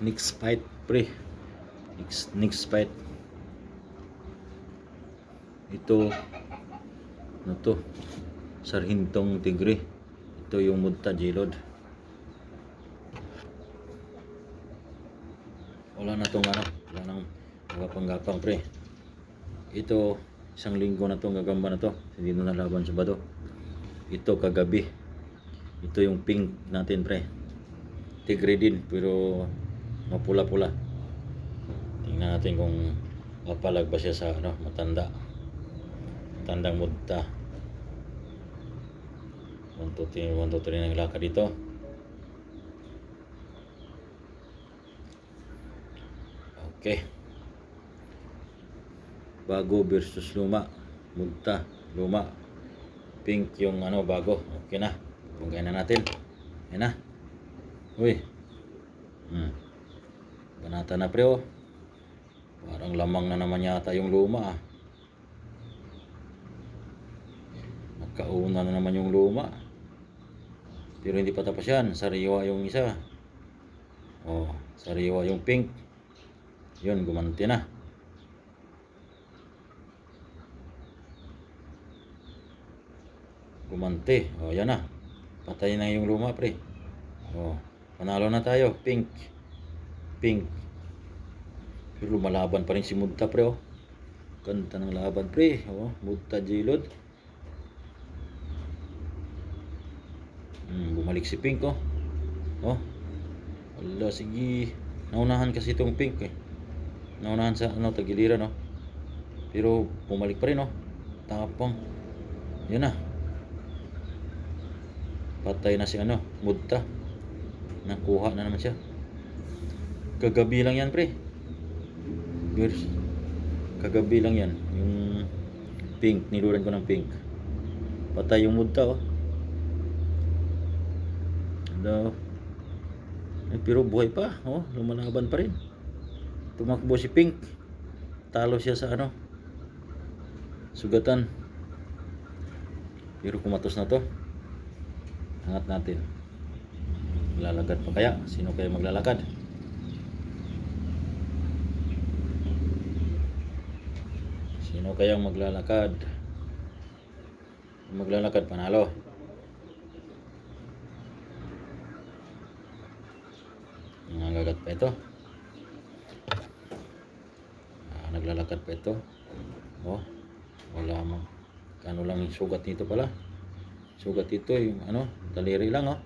Next fight pre. Next fight. Ito ano to? Sarhintong tigre. Ito yung Mudta Jilod. Wala na tong ano, wala nang gapang-gapang pre. Ito isang linggo na tong gagamba na to. Hindi na nalaban sa Bado. Ito kagabi. Ito yung pink natin pre. Tigre din pero mapula-pula. Tingnan natin kung mapalag ba siya sa ano, matandang Mudta. 1, 2, 3 ng lakad dito. Okay. Bago versus luma. Mudta, luma. Pink yung ano, bago. Okay na. Bunggayin na natin. Ayan na. Uy. Banata na pre oh. Parang lamang na naman yata yung luma ah. Magkauna na naman yung luma. Pero hindi pa tapos yan. Sariwa yung isa. Oh, sariwa yung pink. Yun, gumanti na. Gumanti. Oh, yan na. Patay na yung luma pre. Oh, panalo na tayo. Pink. Pero lumalaban pa rin si Mudta pre oh. Ganda ng laban pre. Oh, Mudta Jilod. Bumalik si Pink oh. Oh. Wala, sige. Naunahan kasi itong Pink eh. Naunahan sa ano, tagiliran oh. Pero bumalik pa rin oh. Tapang. Yan na. Patay na si ano, Mudta. Nakuha na naman siya. Kagabi lang yan pre. Kagabi lang yan. Yung Pink, niluran ko ng Pink. Patay yung Mudta oh. Ano? Pero buhay pa oh, lumalaban pa rin. Tumakbo si Pink. Talo siya sa ano, sugatan. Pero kumatos na to. Angat natin. Maglalakad pa kaya? Sino kaya maglalakad? Sino kayang maglalakad? Maglalakad panalo. Nangagat pa ito. Naglalakad pa ito. Oh, wala mo. Ano lang yung sugat nito pala. Sugat ito yung ano, daliri lang oh.